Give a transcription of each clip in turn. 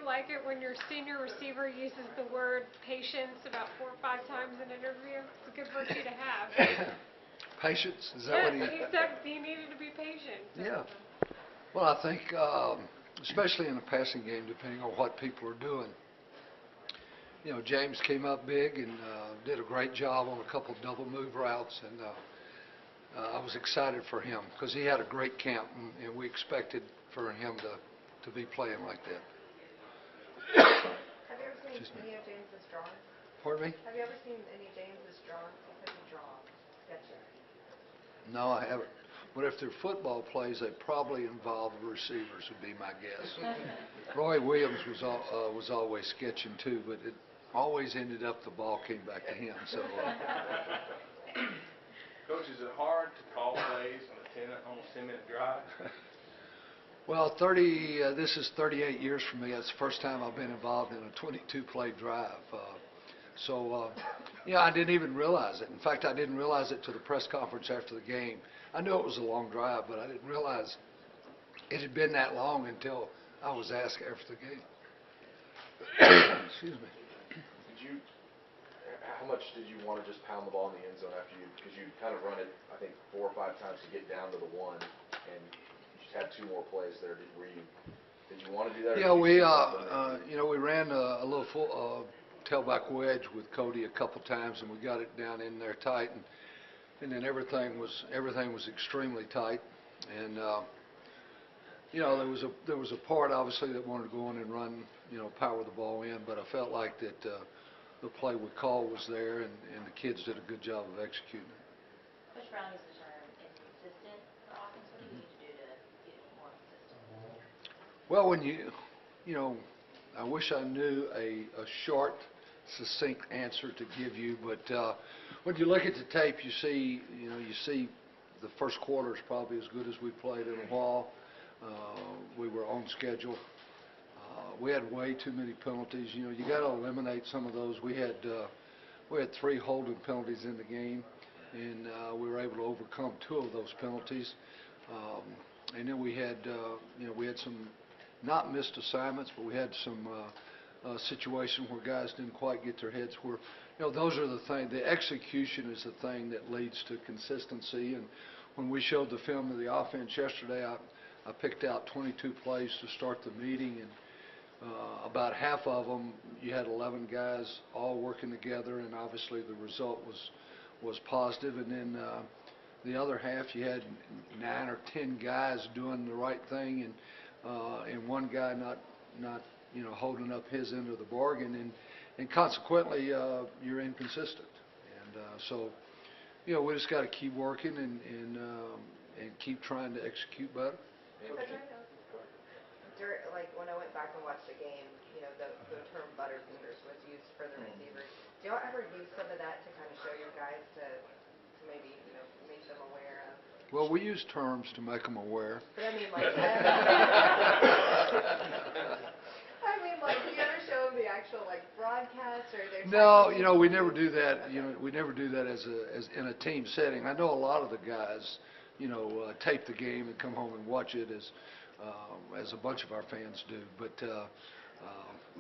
like it when your senior receiver uses the word patience about 4 or 5 times in an interview? It's a good virtue to have. Patience? Is that what he... He said he needed to be patient. Yeah. Well, I think, especially in the passing game, depending on what people are doing, you know, James came up big and did a great job on a couple of double move routes, and I was excited for him because he had a great camp, and we expected for him to be playing like that. Have you ever seen any of James's drawings? Pardon me? Have you ever seen any of James's drawings? He said he draw sketches. No, I haven't. But if they're football plays, they probably involve receivers, would be my guess. Roy Williams was always sketching too, but it always ended up the ball came back to him. So. Coach, is it hard to call plays on a almost 10-minute drive? Well, this is 38 years for me. That's the first time I've been involved in a 22-play drive. Yeah, I didn't even realize it. In fact, I didn't realize it to the press conference after the game. I knew it was a long drive, but I didn't realize it had been that long until I was asked after the game. Excuse me. How much did you want to just pound the ball in the end zone after because you kind of run it, I think, 4 or 5 times to get down to the 1, and you just had 2 more plays there. Did you want to do that? Yeah, we ran a little tailback wedge with Cody a couple times, and we got it down in there tight, and then everything was extremely tight, and you know, there was a part obviously that wanted to go in and run, you know, power the ball in, but I felt like that the play we called was there, and the kids did a good job of executing it. Coach Brown used the term inconsistent for offense. What do you need to do to get more consistent? Well, when you know, I wish I knew a short, succinct answer to give you, but when you look at the tape, you see the first quarter is probably as good as we played in a while. We were on schedule. We had way too many penalties. You know, you got to eliminate some of those. We had 3 holding penalties in the game, and we were able to overcome 2 of those penalties. And then we had some not missed assignments, but we had some situation where guys didn't quite get their heads where, you know, those are the things. The execution is the thing that leads to consistency. And when we showed the film of the offense yesterday, I picked out 22 plays to start the meeting, and about half of them, you had 11 guys all working together, and obviously the result was positive. And then the other half, you had 9 or 10 guys doing the right thing, and one guy not you know, holding up his end of the bargain, and consequently you're inconsistent. And so, you know, we just got to keep working and keep trying to execute better. Like when I went back and watched the game, you know, the term butterfingers was used for the receivers. Do you ever use some of that to kind of show your guys to maybe, you know, make them aware of? Well, we use terms to make them aware. But I mean, like, do you ever show them the actual like broadcast or their? No, you know, we never do that. You know, we never do that as in a team setting. I know a lot of the guys, you know, tape the game and come home and watch it as a bunch of our fans do, but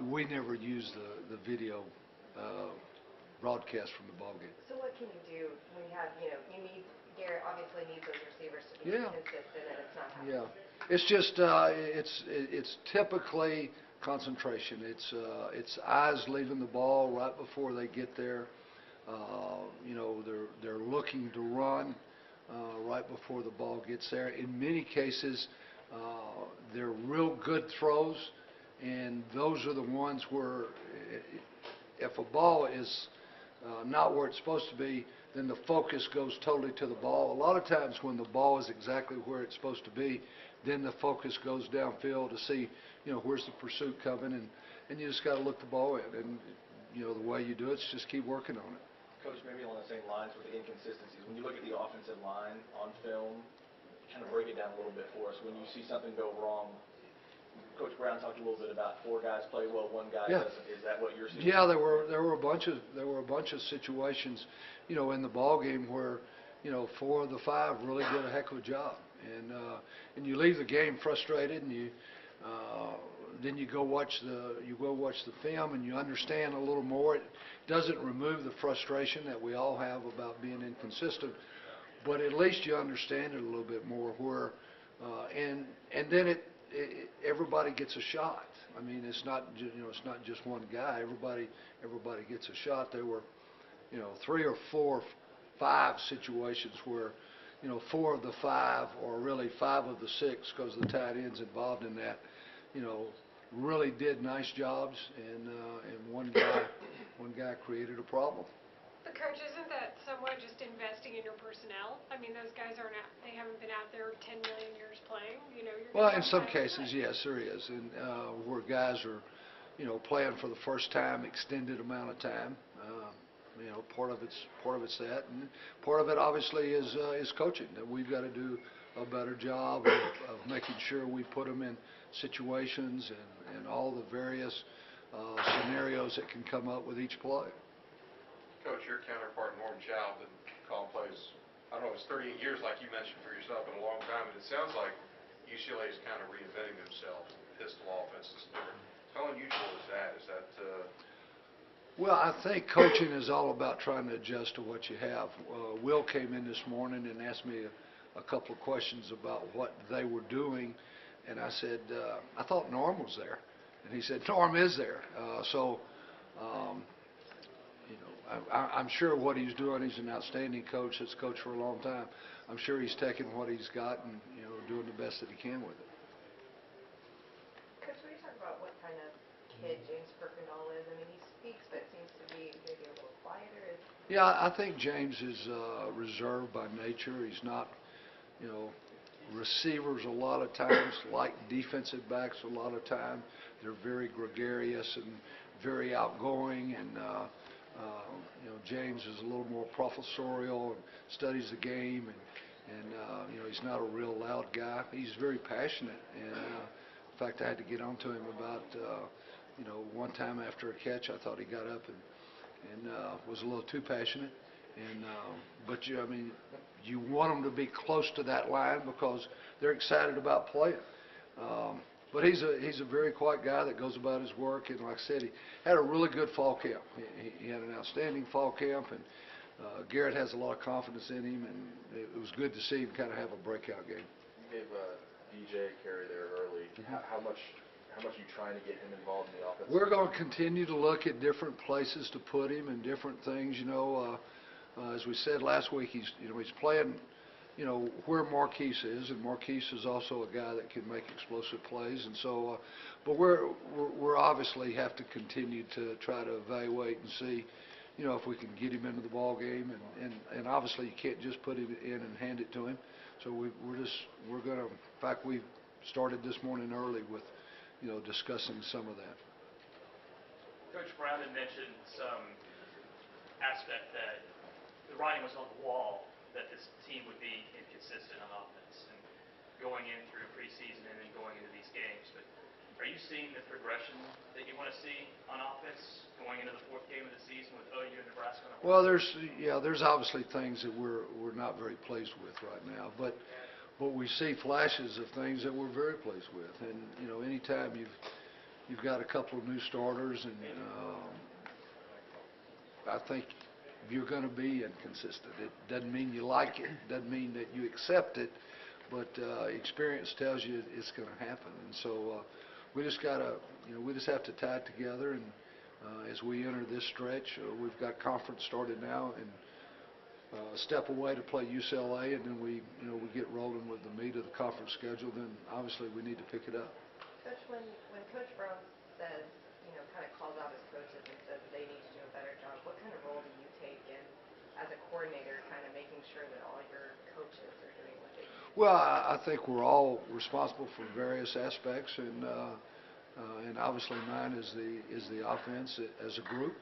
we never use the video broadcast from the ball game. So what can you do when you have, you know, Garrett obviously needs those receivers to be consistent, and it's not happening? Yeah, it's just it's typically concentration. It's eyes leaving the ball right before they get there. You know, they're looking to run right before the ball gets there. In many cases, they're real good throws, and those are the ones where if a ball is not where it's supposed to be, then the focus goes totally to the ball. A lot of times when the ball is exactly where it's supposed to be, then the focus goes downfield to see, you know, where's the pursuit coming, and you just got to look the ball in. And, you know, the way you do it is just keep working on it. Coach, maybe along the same lines with the inconsistencies. When you look at the offensive line on film, kind of break it down a little bit for us. When you see something go wrong, Coach Brown talked a little bit about 4 guys play well, 1 guy doesn't. Is that what you're seeing? Yeah, there were a bunch of situations, you know, in the ball game where, you know, 4 of the 5 really did a heck of a job, and you leave the game frustrated, and then you go watch the film and you understand a little more. It doesn't remove the frustration that we all have about being inconsistent, but at least you understand it a little bit more. And then everybody gets a shot. I mean, it's not just one guy. Everybody gets a shot. There were 3 or 4, 5 situations where 4 of the 5, or really 5 of the 6, because the tight end's involved in that, really did nice jobs, and one guy created a problem. But Coach, isn't that somewhat just investing in your personnel? I mean, those guys they haven't been out there 10 million years playing. You're Well, gonna in have some guys cases, play. yes, there is, and where guys are, playing for the first time, extended amount of time. Part of it's that, and part of it obviously is coaching. That we've got to do a better job of making sure we put them in situations and all the various scenarios that can come up with each play. Coach, your counterpart, Norm Chow, been calling plays, I don't know if it's 38 years like you mentioned for yourself, but a long time, but it sounds like UCLA is kind of reinventing themselves, pistol offenses, different. How unusual is that? Well, I think coaching is all about trying to adjust to what you have. Will came in this morning and asked me a couple of questions about what they were doing, and I said, I thought Norm was there. And he said, Norm is there. I'm sure what he's doing, he's an outstanding coach that's coached for a long time. I'm sure he's taking what he's got and doing the best that he can with it. Coach, will you talk about what kind of kid James Kirkendall is? I mean, he speaks, but seems to be maybe a little quieter. Yeah, I think James is reserved by nature. He's not, receivers a lot of times, like defensive backs a lot of time. They're very gregarious and very outgoing, and James is a little more professorial and studies the game, and he's not a real loud guy. He's very passionate, and in fact, I had to get onto him about, one time after a catch, I thought he got up and was a little too passionate. And but you want them to be close to that line because they're excited about playing. But he's a very quiet guy that goes about his work, and like I said, he had a really good fall camp. He had an outstanding fall camp, and Garrett has a lot of confidence in him, and it was good to see him kind of have a breakout game. You gave DJ a carry there early. How much are you trying to get him involved in the offense? We're going to continue to look at different places to put him and different things. As we said last week, he's playing where Marquise is, and Marquise is also a guy that can make explosive plays, and so but we're obviously have to continue to try to evaluate and see if we can get him into the ball game, and obviously you can't just put him in and hand it to him. So we're going to, in fact, we started this morning early with discussing some of that. Coach Brown had mentioned some aspect that the writing was on the wall that this team would be inconsistent on offense, and going in through preseason and then going into these games. But are you seeing the progression that you want to see on offense going into the 4th game of the season with OU and Nebraska? Well, there's obviously things that we're not very pleased with right now, but we see flashes of things that we're very pleased with. And anytime you've got a couple of new starters, and I think you're going to be inconsistent. It doesn't mean you like it, doesn't mean that you accept it, but experience tells you it's going to happen. And so we just have to tie it together. And as we enter this stretch, we've got conference started now, and a step away to play UCLA, and then we get rolling with the meat of the conference schedule. Then obviously we need to pick it up. Coach, when Coach Brown says, kind of calls out his coaches and says they need to do a better job, what kind of role do you take in as a coordinator, kind of making sure that all your coaches are doing what they need to do? Well, I think we're all responsible for various aspects, and obviously mine is the offense as a group,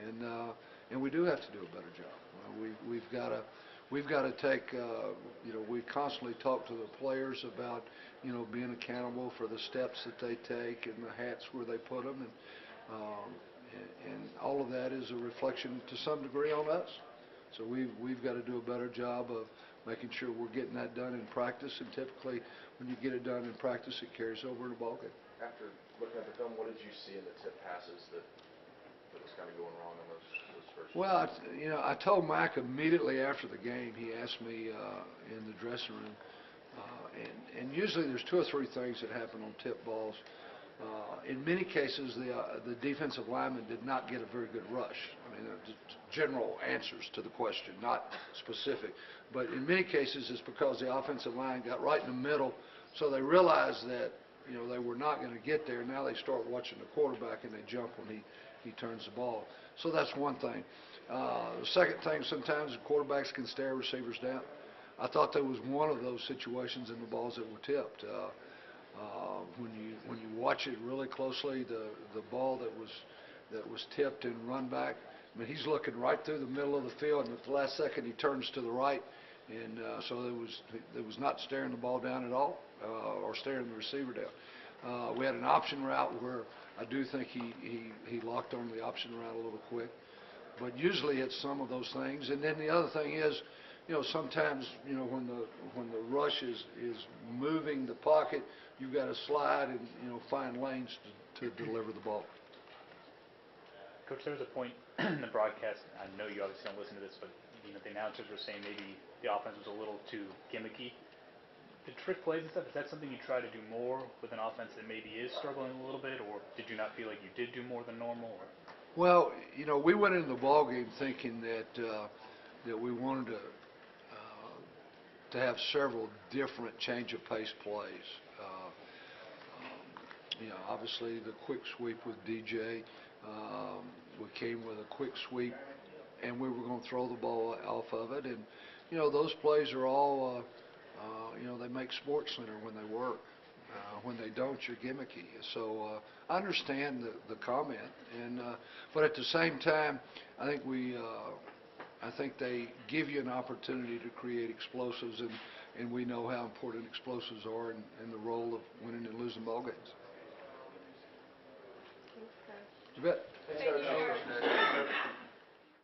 and we do have to do a better job. We've got to take. We constantly talk to the players about being accountable for the steps that they take and the hats where they put them, and all of that is a reflection to some degree on us. So we've got to do a better job of making sure we're getting that done in practice, and typically when you get it done in practice, it carries over in the ballgame. After looking at the film, what did you see in the tip passes that was kind of going wrong in those first? Well, I told Mike immediately after the game. He asked me in the dressing room, and usually there's 2 or 3 things that happen on tip balls. In many cases, the defensive lineman did not get a very good rush. I mean, just general answers to the question, not specific. But in many cases, it's because the offensive line got right in the middle, so they realized that they were not going to get there. Now they start watching the quarterback and they jump when he turns the ball. So that's one thing. The second thing, sometimes the quarterbacks can stare receivers down. I thought there was one of those situations in the balls that were tipped. When you watch it really closely, the ball that was tipped and run back, I mean, he's looking right through the middle of the field, and at the last second he turns to the right, and so it was not staring the ball down at all, or staring the receiver down. We had an option route where I do think he locked on the option route a little quick, but usually it's some of those things. And then the other thing is, sometimes, when the rush is moving the pocket, you've got to slide and, find lanes to deliver the ball. Coach, there was a point in the broadcast, I know you obviously don't listen to this, but the announcers were saying maybe the offense was a little too gimmicky. The trick plays and stuff, is that something you try to do more with an offense that maybe is struggling a little bit, or did you not feel like you did do more than normal? Or? Well, we went into the ball game thinking that we wanted to have several different change of pace plays. Obviously the quick sweep with DJ. We came with a quick sweep, and we were going to throw the ball off of it. And those plays are all they make SportsCenter when they work. When they don't, you're gimmicky. So I understand the comment, but at the same time, I think they give you an opportunity to create explosives, and we know how important explosives are in the role of winning and losing ball games. Thanks, guys. You bet. Thank you.